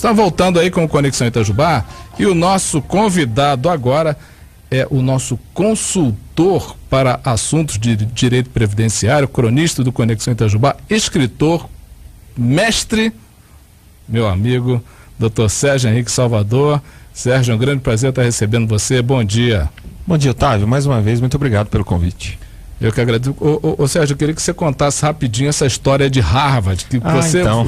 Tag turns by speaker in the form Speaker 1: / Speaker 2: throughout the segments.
Speaker 1: Só voltando aí com o Conexão Itajubá, e o nosso convidado agora é o nosso consultor para assuntos de direito previdenciário, cronista do Conexão Itajubá, escritor, mestre, meu amigo, Dr. Sérgio Henrique Salvador. Sérgio, é um grande prazer estar recebendo você. Bom dia.
Speaker 2: Bom dia, Otávio. Mais uma vez, muito obrigado pelo convite.
Speaker 1: Eu que agradeço. Ô Sérgio, eu queria que você contasse rapidinho essa história de Harvard.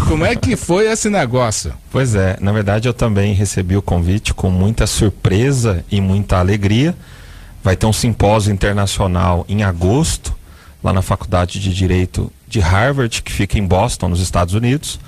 Speaker 1: Como é que foi esse negócio?
Speaker 2: Pois é, na verdade eu também recebi o convite com muita surpresa e muita alegria. Vai ter um simpósio internacional em agosto, lá na Faculdade de Direito de Harvard, que fica em Boston, nos Estados Unidos.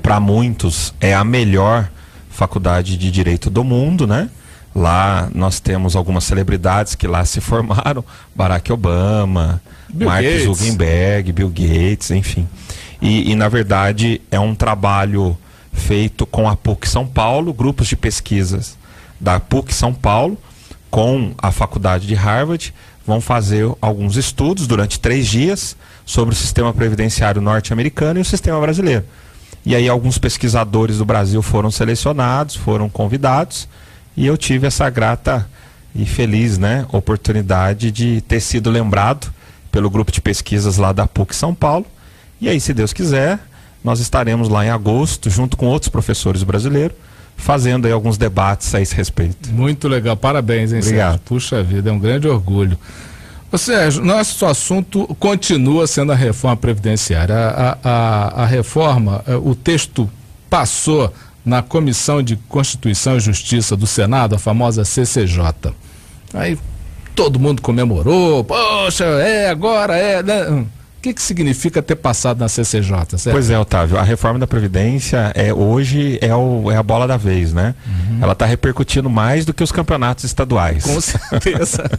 Speaker 2: Para muitos é a melhor faculdade de direito do mundo, né? Lá nós temos algumas celebridades que lá se formaram, Barack Obama, Mark Zuckerberg, Bill Gates, enfim. E na verdade é um trabalho feito com a PUC São Paulo, grupos de pesquisas da PUC São Paulo com a Faculdade de Harvard vão fazer alguns estudos durante 3 dias sobre o sistema previdenciário norte-americano e o sistema brasileiro. E aí alguns pesquisadores do Brasil foram selecionados, foram convidados, e eu tive essa grata e feliz, né, oportunidade de ter sido lembrado pelo grupo de pesquisas lá da PUC São Paulo. E aí, se Deus quiser, nós estaremos lá em agosto, junto com outros professores brasileiros, fazendo aí alguns debates a esse respeito.
Speaker 1: Muito legal, parabéns, hein,
Speaker 2: obrigado.
Speaker 1: Sérgio? Puxa vida, é um grande orgulho. Ô Sérgio, nosso assunto continua sendo a reforma previdenciária. A reforma, o texto passou na Comissão de Constituição e Justiça do Senado, a famosa CCJ. Aí todo mundo comemorou, poxa, agora né? O que significa ter passado na CCJ, certo?
Speaker 2: Pois é, Otávio, a reforma da Previdência hoje é a bola da vez, né? Ela está repercutindo mais do que os campeonatos estaduais.
Speaker 1: Com certeza.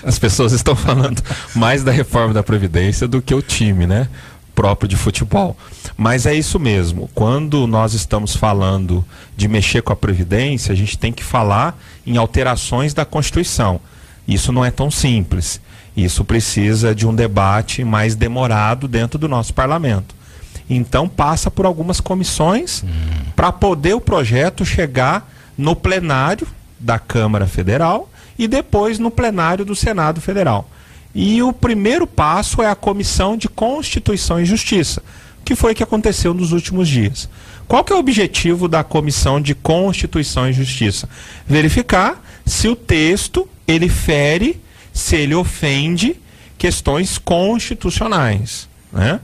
Speaker 2: As pessoas estão falando mais da reforma da Previdência do que o time, né, próprio de futebol. Mas é isso mesmo, quando nós estamos falando de mexer com a Previdência, a gente tem que falar em alterações da Constituição. Isso não é tão simples. Isso precisa de um debate mais demorado dentro do nosso parlamento. Então passa por algumas comissões para poder o projeto chegar no plenário da Câmara Federal e depois no plenário do Senado Federal. E o primeiro passo é a Comissão de Constituição e Justiça, que foi o que aconteceu nos últimos dias. Qual que é o objetivo da Comissão de Constituição e Justiça? Verificar se o texto ele fere, se ele ofende questões constitucionais, né?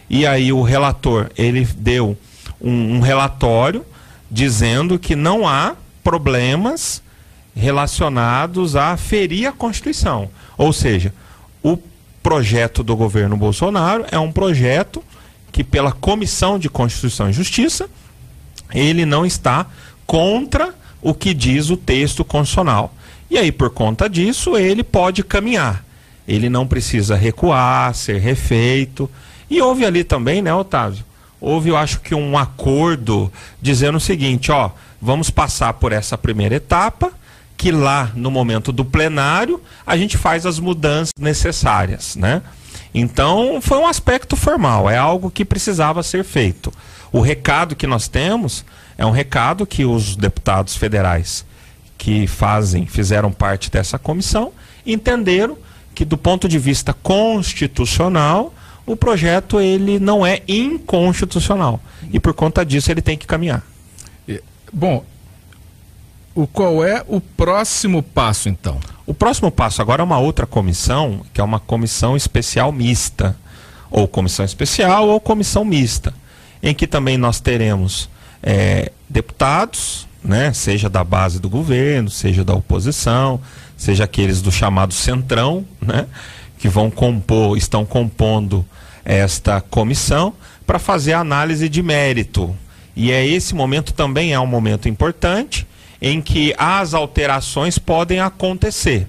Speaker 2: E aí o relator, ele deu um relatório dizendo que não há problemas relacionados a ferir a Constituição. Ou seja, o projeto do governo Bolsonaro é um projeto que pela Comissão de Constituição e Justiça, ele não está contra o que diz o texto constitucional. E aí, por conta disso, ele pode caminhar. Ele não precisa recuar, ser refeito. E houve ali também, né, Otávio? Houve, eu acho que um acordo dizendo o seguinte, ó, vamos passar por essa primeira etapa, que lá no momento do plenário a gente faz as mudanças necessárias, né? Então foi um aspecto formal, é algo que precisava ser feito. O recado que nós temos é um recado que os deputados federais que fizeram parte dessa comissão entenderam que do ponto de vista constitucional o projeto ele não é inconstitucional e por conta disso ele tem que caminhar.
Speaker 1: Bom, qual é o próximo passo, então?
Speaker 2: O próximo passo agora é uma outra comissão, que é uma comissão especial mista, ou comissão especial ou comissão mista, em que também nós teremos deputados, né, seja da base do governo, seja da oposição, seja aqueles do chamado centrão, né, que estão compondo esta comissão para fazer a análise de mérito. E esse momento também é um momento importante, em que as alterações podem acontecer,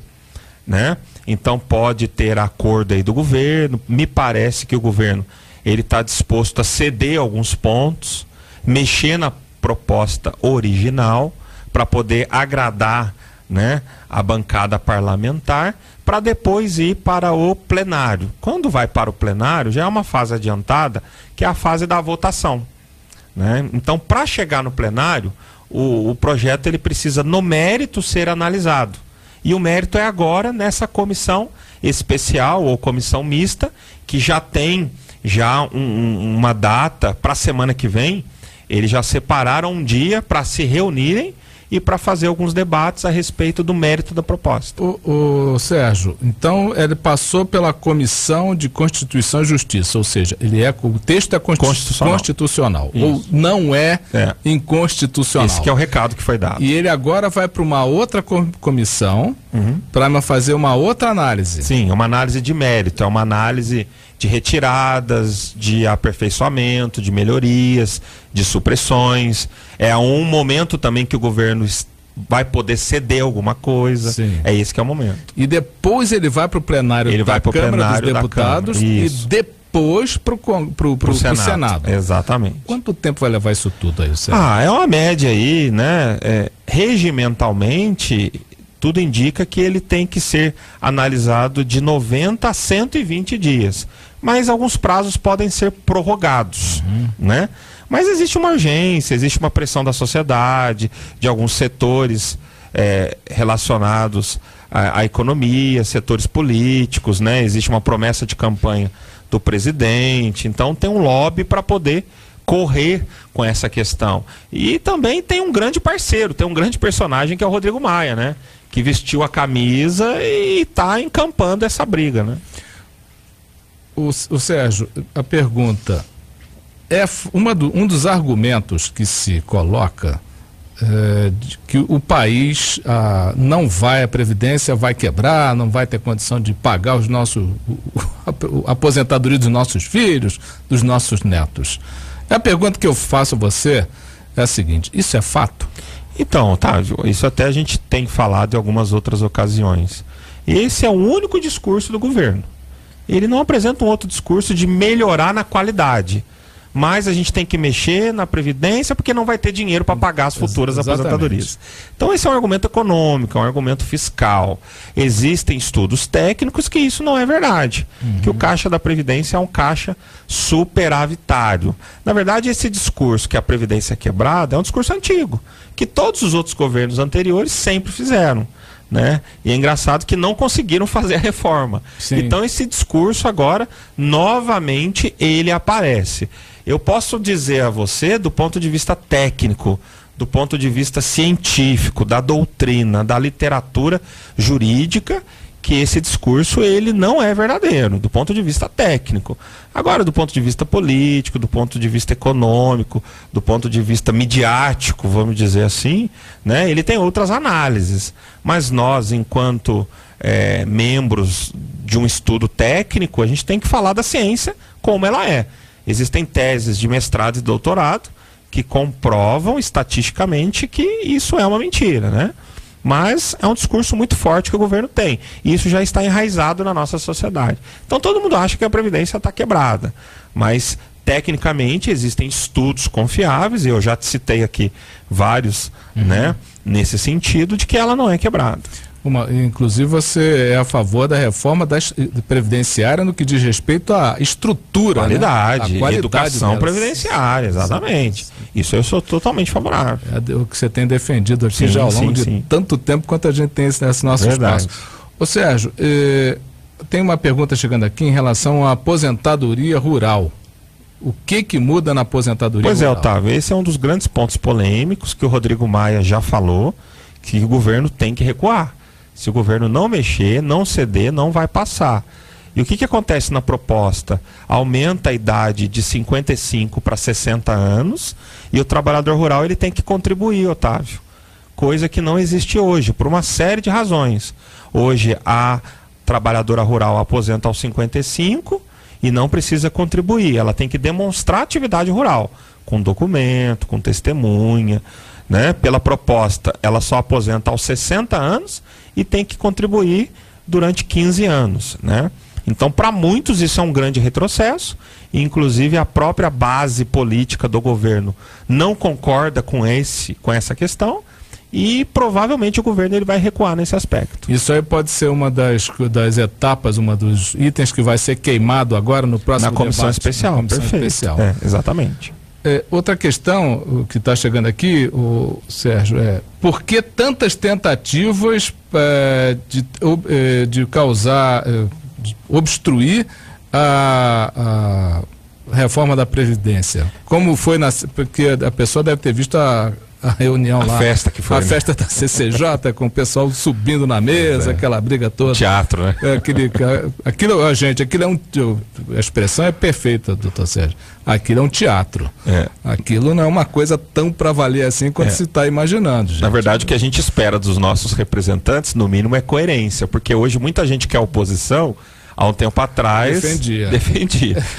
Speaker 2: né? Então pode ter acordo aí do governo, me parece que o governo ele está disposto a ceder alguns pontos, mexer na proposta original para poder agradar, né, a bancada parlamentar, para depois ir para o plenário. Quando vai para o plenário já é uma fase adiantada, que é a fase da votação, né? Então, para chegar no plenário, o projeto ele precisa, no mérito, ser analisado. E o mérito é agora nessa comissão especial ou comissão mista, que já tem uma data para a semana que vem. Eles já separaram um dia para se reunirem e para fazer alguns debates a respeito do mérito da proposta.
Speaker 1: O Sérgio, então ele passou pela Comissão de Constituição e Justiça, ou seja, o texto é constitucional ou não é inconstitucional.
Speaker 2: Esse que é o recado que foi dado.
Speaker 1: E ele agora vai para uma outra comissão para fazer uma outra análise.
Speaker 2: Sim, uma análise de mérito, é uma análise de retiradas, de aperfeiçoamento, de melhorias, de supressões. É um momento também que o governo vai poder ceder alguma coisa.
Speaker 1: Sim.
Speaker 2: É esse que é o momento.
Speaker 1: E depois ele vai para o plenário da Câmara dos Deputados e depois para o Senado.
Speaker 2: Exatamente.
Speaker 1: Quanto tempo vai levar isso tudo aí, Sérgio?
Speaker 2: É uma média aí, né? Regimentalmente, tudo indica que ele tem que ser analisado de 90 a 120 dias. Mas alguns prazos podem ser prorrogados, né? Mas existe uma urgência, existe uma pressão da sociedade, de alguns setores relacionados à economia, setores políticos, né? Existe uma promessa de campanha do presidente, então tem um lobby para poder correr com essa questão. E também tem um grande parceiro, tem um grande personagem que é o Rodrigo Maia, né? Que vestiu a camisa e está encampando essa briga, né?
Speaker 1: O Sérgio, a pergunta é um dos argumentos que se coloca de que o país não vai, a Previdência vai quebrar, não vai ter condição de pagar a aposentadoria dos nossos filhos, dos nossos netos. A pergunta que eu faço a você é a seguinte: isso é fato?
Speaker 2: Então, Otávio, isso até a gente tem falado em algumas outras ocasiões. Esse é o único discurso do governo. Ele não apresenta um outro discurso de melhorar na qualidade. Mas a gente tem que mexer na Previdência porque não vai ter dinheiro para pagar as futuras aposentadorias. Então esse é um argumento econômico, é um argumento fiscal. Existem estudos técnicos que isso não é verdade. Que o caixa da Previdência é um caixa superavitário. Na verdade, esse discurso que a Previdência é quebrada é um discurso antigo, que todos os outros governos anteriores sempre fizeram. Né? E é engraçado que não conseguiram fazer a reforma.
Speaker 1: Sim.
Speaker 2: Então esse discurso agora, novamente, ele aparece. Eu posso dizer a você, do ponto de vista técnico, do ponto de vista científico, da doutrina, da literatura jurídica, que esse discurso ele não é verdadeiro, do ponto de vista técnico. Agora, do ponto de vista político, do ponto de vista econômico, do ponto de vista midiático, vamos dizer assim, né, ele tem outras análises. Mas nós, enquanto membros de um estudo técnico, a gente tem que falar da ciência como ela é. Existem teses de mestrado e doutorado que comprovam estatisticamente que isso é uma mentira, né? Mas é um discurso muito forte que o governo tem. E isso já está enraizado na nossa sociedade. Então todo mundo acha que a Previdência está quebrada. Mas, tecnicamente, existem estudos confiáveis, e eu já te citei aqui vários, né, nesse sentido, de que ela não é quebrada.
Speaker 1: Inclusive você é a favor da reforma previdenciária no que diz respeito à estrutura,
Speaker 2: qualidade,
Speaker 1: né? A qualidade
Speaker 2: educação
Speaker 1: dela.
Speaker 2: Previdenciária, exatamente. Isso eu sou totalmente favorável.
Speaker 1: É o que você tem defendido aqui já ao longo de tanto tempo quanto a gente tem esse nosso espaço. Ô Sérgio, tem uma pergunta chegando aqui em relação à aposentadoria rural. O que muda na aposentadoria rural?
Speaker 2: Pois é, Otávio, esse é um dos grandes pontos polêmicos que o Rodrigo Maia já falou, que o governo tem que recuar. Se o governo não mexer, não ceder, não vai passar. E o que acontece na proposta? Aumenta a idade de 55 para 60 anos e o trabalhador rural ele tem que contribuir, Otávio. Coisa que não existe hoje, por uma série de razões. Hoje a trabalhadora rural aposenta aos 55 e não precisa contribuir. Ela tem que demonstrar atividade rural, com documento, com testemunha. Né? Pela proposta, ela só aposenta aos 60 anos e tem que contribuir durante 15 anos. Né? Então, para muitos, isso é um grande retrocesso. E, inclusive, a própria base política do governo não concorda com essa questão. E provavelmente o governo ele vai recuar nesse aspecto.
Speaker 1: Isso aí pode ser uma das etapas, uma dos itens que vai ser queimado agora no próximo
Speaker 2: debate. Na comissão especial, perfeito.
Speaker 1: Especial.
Speaker 2: Exatamente.
Speaker 1: Outra questão que está chegando aqui, Sérgio, por que tantas tentativas de causar, de obstruir a reforma da Previdência? Como foi, porque a pessoa deve ter visto a reunião lá.
Speaker 2: A festa que foi.
Speaker 1: A festa da CCJ, com o pessoal subindo na mesa, aquela briga toda.
Speaker 2: Teatro, né?
Speaker 1: Aquilo, gente, aquilo é a expressão é perfeita, doutor Sérgio. Aquilo é um teatro. Aquilo não é uma coisa tão para valer assim quanto se está imaginando, gente.
Speaker 2: Na verdade, o que a gente espera dos nossos representantes, no mínimo, é coerência, porque hoje muita gente que é oposição, há um tempo atrás defendia.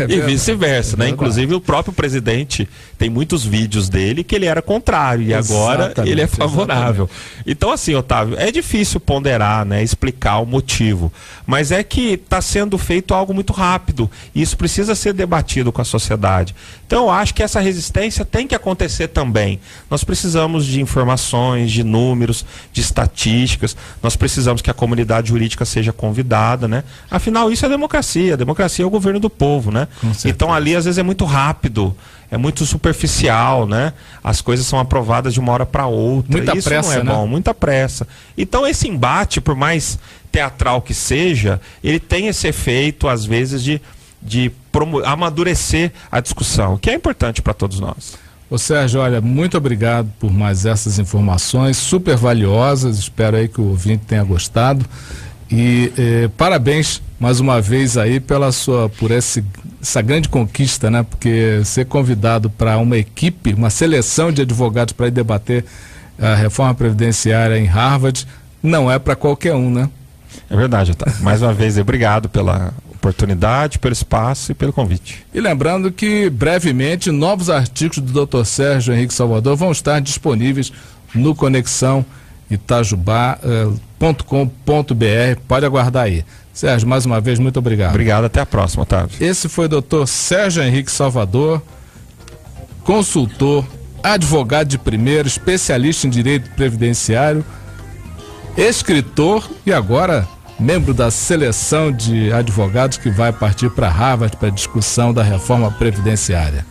Speaker 2: E vice-versa, né? Inclusive o próprio presidente tem muitos vídeos dele que ele era contrário e agora ele é favorável. Então, assim, Otávio, é difícil ponderar, né? Explicar o motivo, mas é que está sendo feito algo muito rápido e isso precisa ser debatido com a sociedade. Então eu acho que essa resistência tem que acontecer também. Nós precisamos de informações, de números, de estatísticas, nós precisamos que a comunidade jurídica seja convidada, né? Afinal, isso é democracia. A democracia é o governo do povo, né? Então ali às vezes é muito rápido, é muito superficial, né? As coisas são aprovadas de uma hora para outra.
Speaker 1: Muita
Speaker 2: isso
Speaker 1: pressa,
Speaker 2: não é bom, muita pressa. Então esse embate, por mais teatral que seja, ele tem esse efeito às vezes de amadurecer a discussão, que é importante para todos nós.
Speaker 1: Ô Sérgio, olha, muito obrigado por mais essas informações super valiosas. Espero aí que o ouvinte tenha gostado. E parabéns mais uma vez aí por essa grande conquista, né? Porque ser convidado para uma equipe, uma seleção de advogados para ir debater a reforma previdenciária em Harvard, não é para qualquer um, né?
Speaker 2: É verdade, Otávio. Mais uma vez, obrigado pela oportunidade, pelo espaço e pelo convite.
Speaker 1: E lembrando que brevemente novos artigos do Dr. Sérgio Henrique Salvador vão estar disponíveis no Conexão Itajubá.com.br. Pode aguardar aí. Sérgio, mais uma vez, muito obrigado.
Speaker 2: Obrigado, até a próxima, Otávio.
Speaker 1: Esse foi o doutor Sérgio Henrique Salvador, consultor, advogado de primeiro, especialista em direito previdenciário, escritor e agora membro da seleção de advogados que vai partir para Harvard para a discussão da reforma previdenciária.